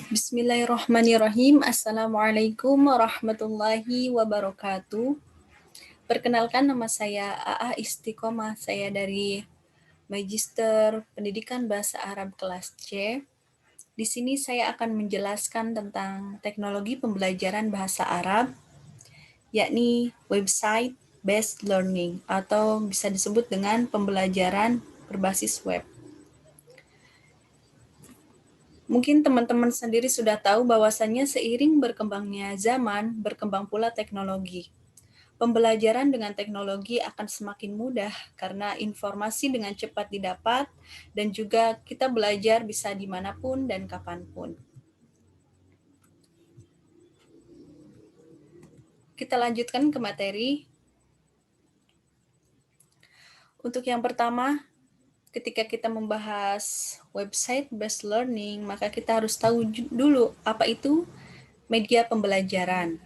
Bismillahirrahmanirrahim. Assalamualaikum warahmatullahi wabarakatuh. Perkenalkan, nama saya AA Istiqomah. Saya dari Magister Pendidikan Bahasa Arab kelas C. Di sini saya akan menjelaskan tentang teknologi pembelajaran bahasa Arab, yakni website based learning atau bisa disebut dengan pembelajaran berbasis web. Mungkin teman-teman sendiri sudah tahu bahwasannya seiring berkembangnya zaman, berkembang pula teknologi. Pembelajaran dengan teknologi akan semakin mudah karena informasi dengan cepat didapat dan juga kita belajar bisa dimanapun dan kapanpun. Kita lanjutkan ke materi. Untuk yang pertama, ketika kita membahas website based learning, maka kita harus tahu dulu apa itu media pembelajaran.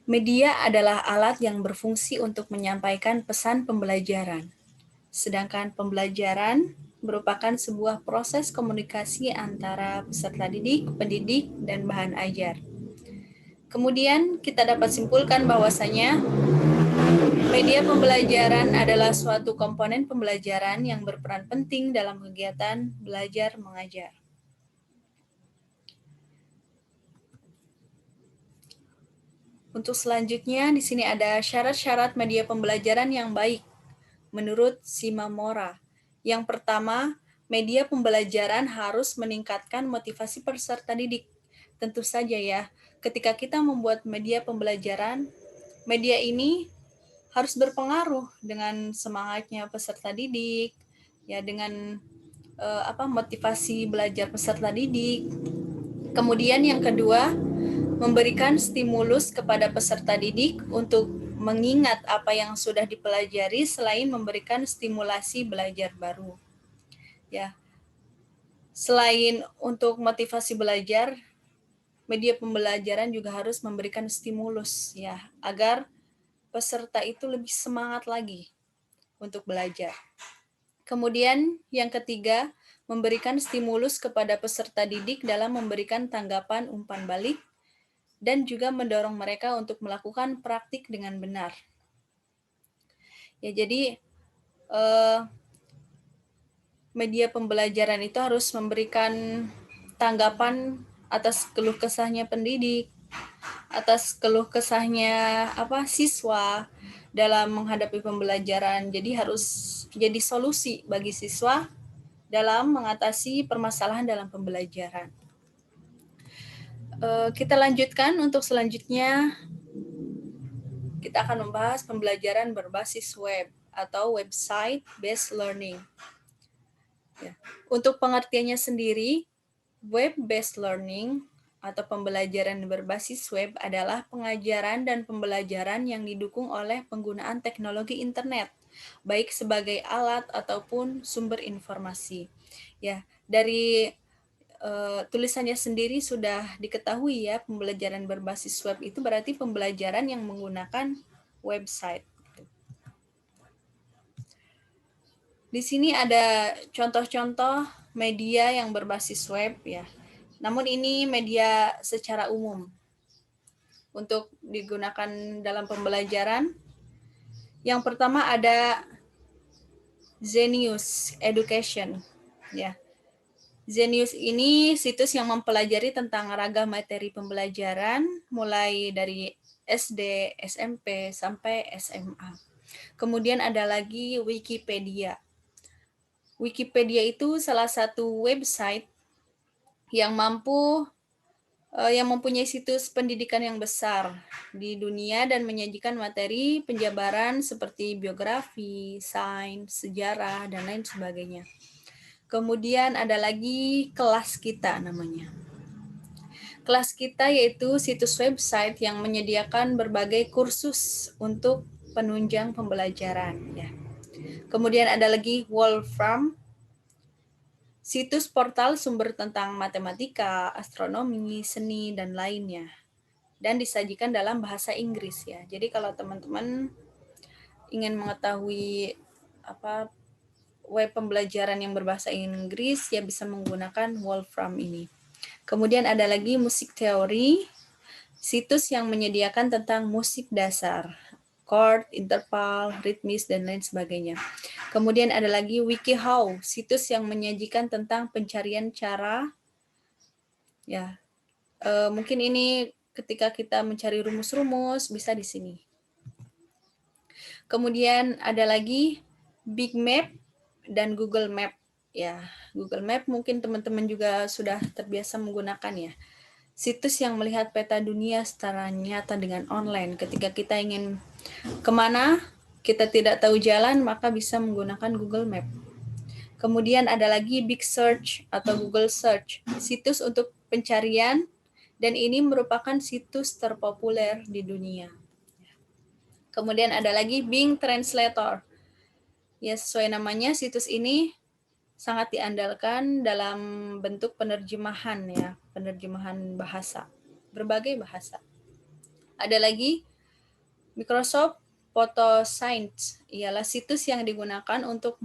Media adalah alat yang berfungsi untuk menyampaikan pesan pembelajaran. Sedangkan pembelajaran merupakan sebuah proses komunikasi antara peserta didik, pendidik, dan bahan ajar. Kemudian kita dapat simpulkan bahwasanya media pembelajaran adalah suatu komponen pembelajaran yang berperan penting dalam kegiatan belajar mengajar. Untuk selanjutnya, di sini ada syarat-syarat media pembelajaran yang baik menurut Shimamura. Yang pertama, media pembelajaran harus meningkatkan motivasi peserta didik. Tentu saja ya, ketika kita membuat media pembelajaran, media ini harus berpengaruh dengan semangatnya peserta didik, ya dengan motivasi belajar peserta didik. Kemudian yang kedua, memberikan stimulus kepada peserta didik untuk mengingat apa yang sudah dipelajari selain memberikan stimulasi belajar baru. Ya. Selain untuk motivasi belajar, media pembelajaran juga harus memberikan stimulus ya, agar peserta itu lebih semangat lagi untuk belajar. Kemudian yang ketiga, memberikan stimulus kepada peserta didik dalam memberikan tanggapan umpan balik dan juga mendorong mereka untuk melakukan praktik dengan benar. Ya, jadi media pembelajaran itu harus memberikan tanggapan atas keluh kesahnya pendidik, atas keluh kesahnya siswa dalam menghadapi pembelajaran. Jadi harus jadi solusi bagi siswa dalam mengatasi permasalahan dalam pembelajaran. Kita lanjutkan untuk selanjutnya. Kita akan membahas pembelajaran berbasis web atau website based learning. Ya. Untuk pengertiannya sendiri, web based learning atau pembelajaran berbasis web adalah pengajaran dan pembelajaran yang didukung oleh penggunaan teknologi internet, baik sebagai alat ataupun sumber informasi. Ya, dari tulisannya sendiri sudah diketahui ya, pembelajaran berbasis web itu berarti pembelajaran yang menggunakan website. Di sini ada contoh-contoh media yang berbasis web ya. Namun ini media secara umum untuk digunakan dalam pembelajaran. Yang pertama ada Zenius Education ya. Zenius ini situs yang mempelajari tentang ragam materi pembelajaran mulai dari SD, SMP, sampai SMA. Kemudian ada lagi Wikipedia. Wikipedia itu salah satu website yang mempunyai situs pendidikan yang besar di dunia dan menyajikan materi penjabaran seperti biografi, sains, sejarah, dan lain sebagainya. Kemudian ada lagi Kelas Kita namanya. Kelas Kita yaitu situs website yang menyediakan berbagai kursus untuk penunjang pembelajaran. Ya. Kemudian ada lagi Wolfram, situs portal sumber tentang matematika, astronomi, seni, dan lainnya. Dan disajikan dalam bahasa Inggris ya. Jadi kalau teman-teman ingin mengetahui web pembelajaran yang berbahasa Inggris, ya bisa menggunakan Wolfram ini. Kemudian ada lagi musik teori, situs yang menyediakan tentang musik dasar, chord, interval, ritmis, dan lain sebagainya. Kemudian ada lagi WikiHow, situs yang menyajikan tentang pencarian cara, ya mungkin ini ketika kita mencari rumus-rumus bisa di sini. Kemudian ada lagi Big Map dan Google Map. Ya, Google Map mungkin teman-teman juga sudah terbiasa menggunakan ya. Situs yang melihat peta dunia secara nyata dengan online. Ketika kita ingin kemana, kita tidak tahu jalan, maka bisa menggunakan Google Map. Kemudian ada lagi Big Search atau Google Search, situs untuk pencarian, dan ini merupakan situs terpopuler di dunia. Kemudian ada lagi Bing Translator. Ya, sesuai namanya, situs ini sangat diandalkan dalam bentuk penerjemahan ya, penerjemahan bahasa, berbagai bahasa. Ada lagi Microsoft Photo Science, ialah situs yang digunakan untuk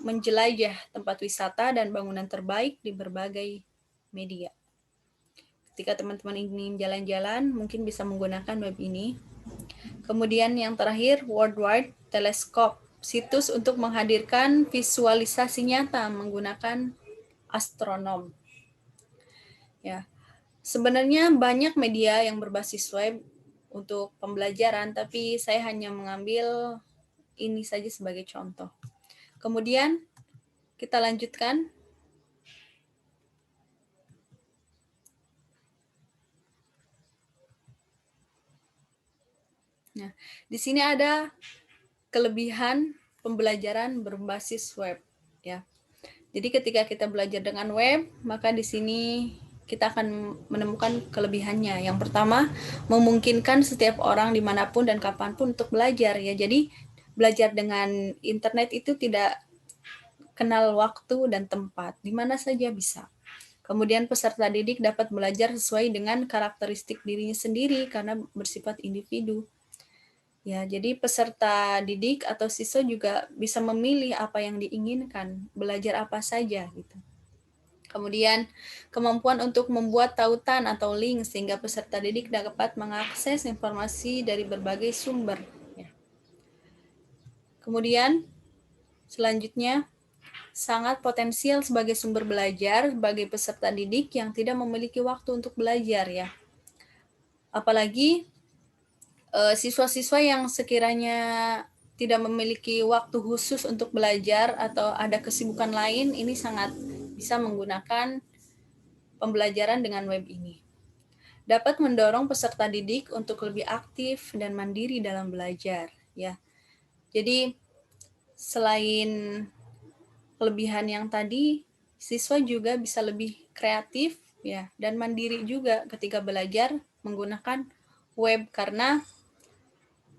menjelajah tempat wisata dan bangunan terbaik di berbagai media. Ketika teman-teman ingin jalan-jalan, mungkin bisa menggunakan web ini. Kemudian yang terakhir, Worldwide Telescope, situs untuk menghadirkan visualisasi nyata menggunakan astronom. Ya, sebenarnya banyak media yang berbasis web untuk pembelajaran, tapi saya hanya mengambil ini saja sebagai contoh. Kemudian kita lanjutkan. Nah, di sini ada kelebihan pembelajaran berbasis web ya. Jadi ketika kita belajar dengan web, maka di sini kita akan menemukan kelebihannya. Yang pertama, memungkinkan setiap orang dimanapun dan kapanpun untuk belajar ya. Jadi belajar dengan internet itu tidak kenal waktu dan tempat, di mana saja bisa. Kemudian peserta didik dapat belajar sesuai dengan karakteristik dirinya sendiri karena bersifat individu. Ya, jadi peserta didik atau siswa juga bisa memilih apa yang diinginkan, belajar apa saja gitu. Kemudian kemampuan untuk membuat tautan atau link sehingga peserta didik dapat mengakses informasi dari berbagai sumber. Ya. Kemudian selanjutnya sangat potensial sebagai sumber belajar bagi peserta didik yang tidak memiliki waktu untuk belajar ya. Apalagi siswa-siswa yang sekiranya tidak memiliki waktu khusus untuk belajar atau ada kesibukan lain, ini sangat bisa menggunakan pembelajaran dengan web ini. Dapat mendorong peserta didik untuk lebih aktif dan mandiri dalam belajar, ya. Jadi selain kelebihan yang tadi, siswa juga bisa lebih kreatif ya dan mandiri juga ketika belajar menggunakan web karena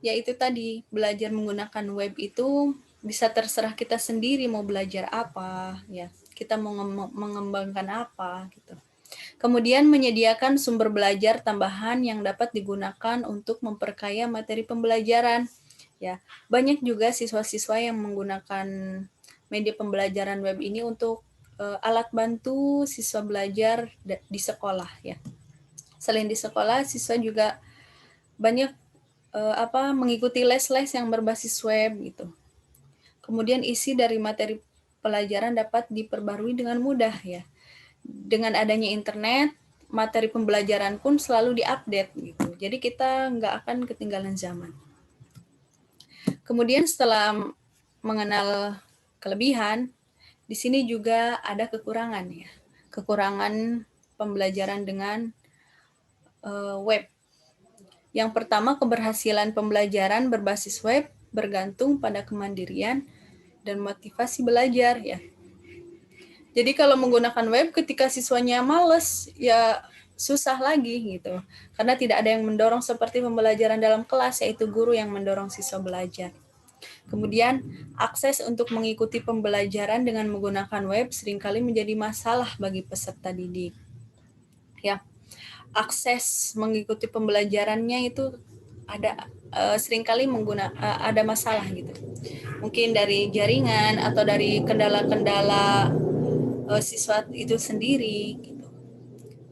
ya itu tadi, belajar menggunakan web itu bisa terserah kita sendiri mau belajar apa ya, kita mau mengembangkan apa gitu. Kemudian menyediakan sumber belajar tambahan yang dapat digunakan untuk memperkaya materi pembelajaran. Ya, banyak juga siswa-siswa yang menggunakan media pembelajaran web ini untuk alat bantu siswa belajar di sekolah ya. Selain di sekolah, siswa juga banyak mengikuti les-les yang berbasis web gitu. Kemudian isi dari materi pelajaran dapat diperbarui dengan mudah ya. Dengan adanya internet, materi pembelajaran pun selalu diupdate gitu. Jadi kita nggak akan ketinggalan zaman. Kemudian setelah mengenal kelebihan, di sini juga ada kekurangan ya. Kekurangan pembelajaran dengan web. Yang pertama, keberhasilan pembelajaran berbasis web bergantung pada kemandirian dan motivasi belajar ya. Jadi kalau menggunakan web ketika siswanya males, ya susah lagi gitu. Karena tidak ada yang mendorong seperti pembelajaran dalam kelas, yaitu guru yang mendorong siswa belajar. Kemudian, akses untuk mengikuti pembelajaran dengan menggunakan web seringkali menjadi masalah bagi peserta didik. Ya, akses mengikuti pembelajarannya itu ada seringkali ada masalah gitu. mungkin dari jaringan atau dari kendala-kendala siswa itu sendiri gitu.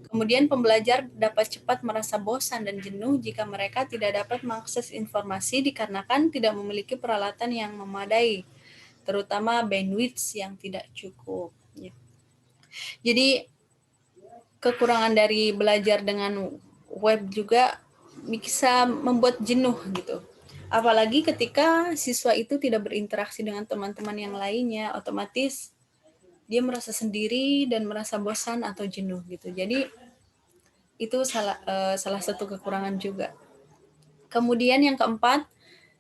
Kemudian pembelajar dapat cepat merasa bosan dan jenuh jika mereka tidak dapat mengakses informasi dikarenakan tidak memiliki peralatan yang memadai, terutama bandwidth yang tidak cukup. Ya. Jadi kekurangan dari belajar dengan web juga bisa membuat jenuh gitu. Apalagi ketika siswa itu tidak berinteraksi dengan teman-teman yang lainnya, otomatis dia merasa sendiri dan merasa bosan atau jenuh gitu. Jadi itu salah satu kekurangan juga. Kemudian yang keempat,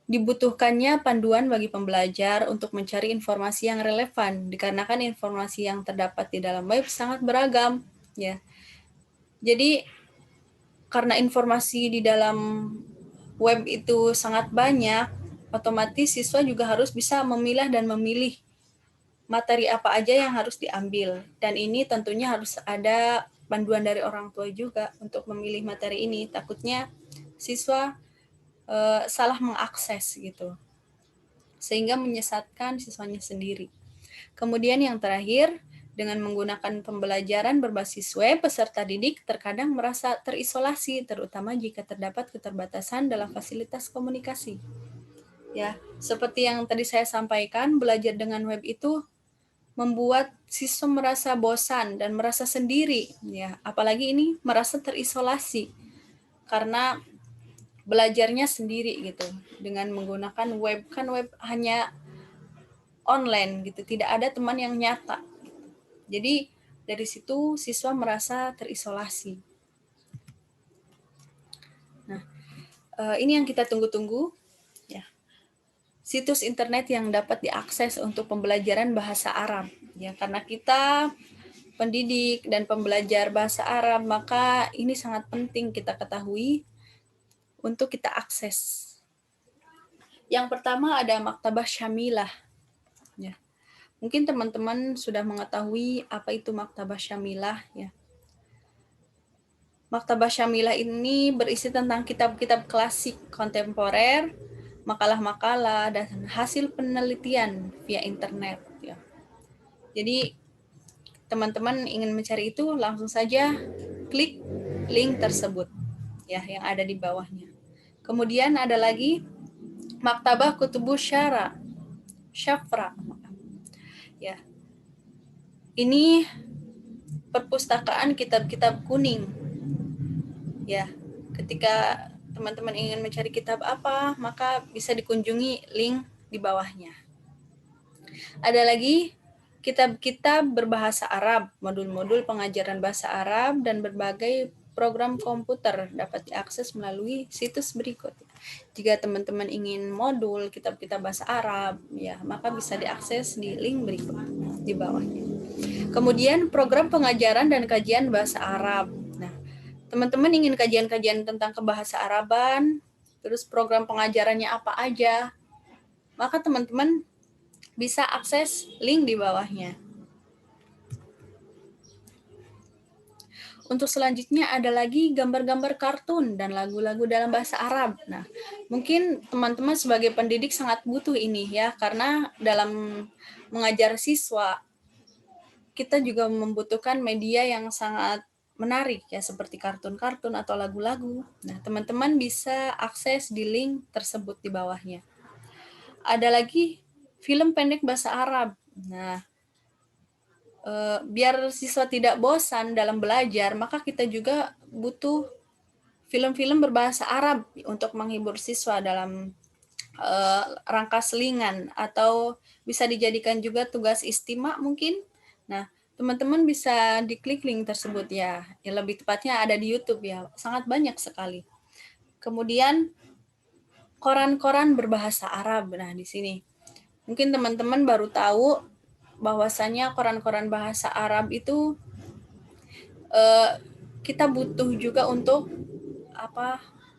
dibutuhkannya panduan bagi pembelajar untuk mencari informasi yang relevan, dikarenakan informasi yang terdapat di dalam web sangat beragam, ya. Jadi karena informasi di dalam web itu sangat banyak, otomatis siswa juga harus bisa memilah dan memilih materi apa aja yang harus diambil. Dan ini tentunya harus ada panduan dari orang tua juga untuk memilih materi ini. Takutnya siswa salah mengakses gitu, sehingga menyesatkan siswanya sendiri. Kemudian yang terakhir, dengan menggunakan pembelajaran berbasis web, peserta didik terkadang merasa terisolasi, terutama jika terdapat keterbatasan dalam fasilitas komunikasi. Ya, seperti yang tadi saya sampaikan, belajar dengan web itu membuat siswa merasa bosan dan merasa sendiri, ya. Apalagi ini merasa terisolasi karena belajarnya sendiri gitu dengan menggunakan web, kan web hanya online gitu, tidak ada teman yang nyata. Jadi dari situ siswa merasa terisolasi. Nah, ini yang kita tunggu-tunggu, ya. Situs internet yang dapat diakses untuk pembelajaran bahasa Arab, ya, karena kita pendidik dan pembelajar bahasa Arab, maka ini sangat penting kita ketahui untuk kita akses. Yang pertama ada Maktabah Syamilah, ya. Mungkin teman-teman sudah mengetahui apa itu Maktabah Syamilah, ya. Maktabah Syamilah ini berisi tentang kitab-kitab klasik kontemporer, makalah-makalah, dan hasil penelitian via internet. Ya. Jadi teman-teman ingin mencari itu, langsung saja klik link tersebut ya yang ada di bawahnya. Kemudian ada lagi Maktabah Kutubus Syafra. Ya. Ini perpustakaan kitab-kitab kuning. Ya, ketika teman-teman ingin mencari kitab apa, maka bisa dikunjungi link di bawahnya. Ada lagi kitab-kitab berbahasa Arab, modul-modul pengajaran bahasa Arab, dan berbagai program komputer dapat diakses melalui situs berikut. Jika teman-teman ingin modul kitab-kitab bahasa Arab, ya, maka bisa diakses di link berikut di bawahnya. Kemudian program pengajaran dan kajian bahasa Arab. Nah, teman-teman ingin kajian-kajian tentang kebahasa Araban, terus program pengajarannya apa aja, maka teman-teman bisa akses link di bawahnya. Untuk selanjutnya ada lagi gambar-gambar kartun dan lagu-lagu dalam bahasa Arab. Nah, mungkin teman-teman sebagai pendidik sangat butuh ini ya, karena dalam mengajar siswa, kita juga membutuhkan media yang sangat menarik ya, seperti kartun-kartun atau lagu-lagu. Nah, teman-teman bisa akses di link tersebut di bawahnya. Ada lagi film pendek bahasa Arab. Nah, biar siswa tidak bosan dalam belajar, maka kita juga butuh film-film berbahasa Arab untuk menghibur siswa dalam rangka selingan, atau bisa dijadikan juga tugas istima mungkin. Nah, teman-teman bisa diklik link tersebut ya. Yang lebih tepatnya ada di YouTube ya. Sangat banyak sekali. Kemudian koran-koran berbahasa Arab. Nah, di sini mungkin teman-teman baru tahu bahwasanya koran-koran bahasa Arab itu kita butuh juga untuk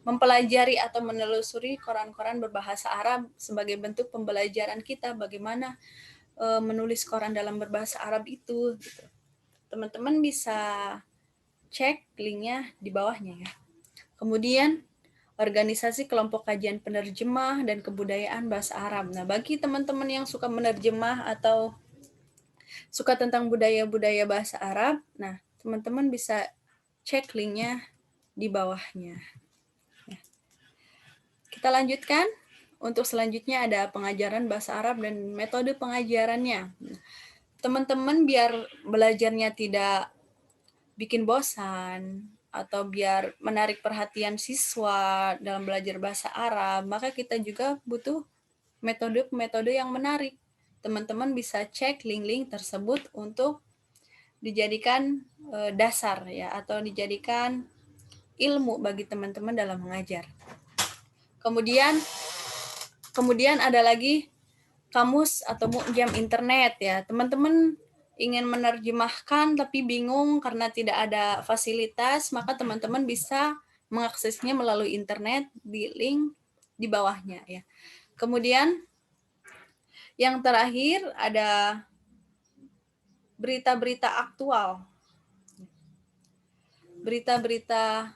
mempelajari atau menelusuri koran-koran berbahasa Arab sebagai bentuk pembelajaran kita bagaimana menulis koran dalam berbahasa Arab itu. Gitu. Teman-teman bisa cek linknya di bawahnya ya. Kemudian organisasi kelompok kajian penerjemah dan kebudayaan bahasa Arab. Nah, bagi teman-teman yang suka menerjemah atau suka tentang budaya-budaya bahasa Arab, nah teman-teman bisa cek linknya di bawahnya. Kita lanjutkan. Untuk selanjutnya ada pengajaran bahasa Arab dan metode pengajarannya. Teman-teman biar belajarnya tidak bikin bosan atau biar menarik perhatian siswa dalam belajar bahasa Arab, maka kita juga butuh metode-metode yang menarik. Teman-teman bisa cek link-link tersebut untuk dijadikan dasar ya, atau dijadikan ilmu bagi teman-teman dalam mengajar. Kemudian ada lagi kamus atau mu'jam internet ya. Teman-teman ingin menerjemahkan tapi bingung karena tidak ada fasilitas, maka teman-teman bisa mengaksesnya melalui internet di link di bawahnya ya. Kemudian yang terakhir ada berita-berita aktual. Berita-berita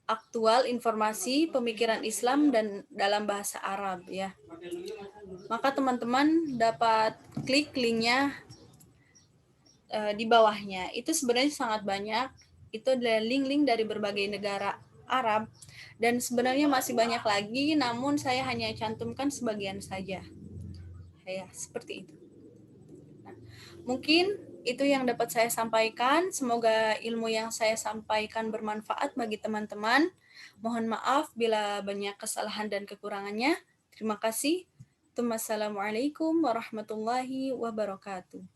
aktual, informasi, pemikiran Islam dan dalam bahasa Arab ya. Maka teman-teman dapat klik linknya di bawahnya. Itu sebenarnya sangat banyak. Itu adalah link-link dari berbagai negara Arab dan sebenarnya masih banyak lagi, namun saya hanya cantumkan sebagian saja. Ya, seperti itu. Nah, mungkin itu yang dapat saya sampaikan. Semoga ilmu yang saya sampaikan bermanfaat bagi teman-teman. Mohon maaf bila banyak kesalahan dan kekurangannya. Terima kasih. Assalamualaikum warahmatullahi wabarakatuh.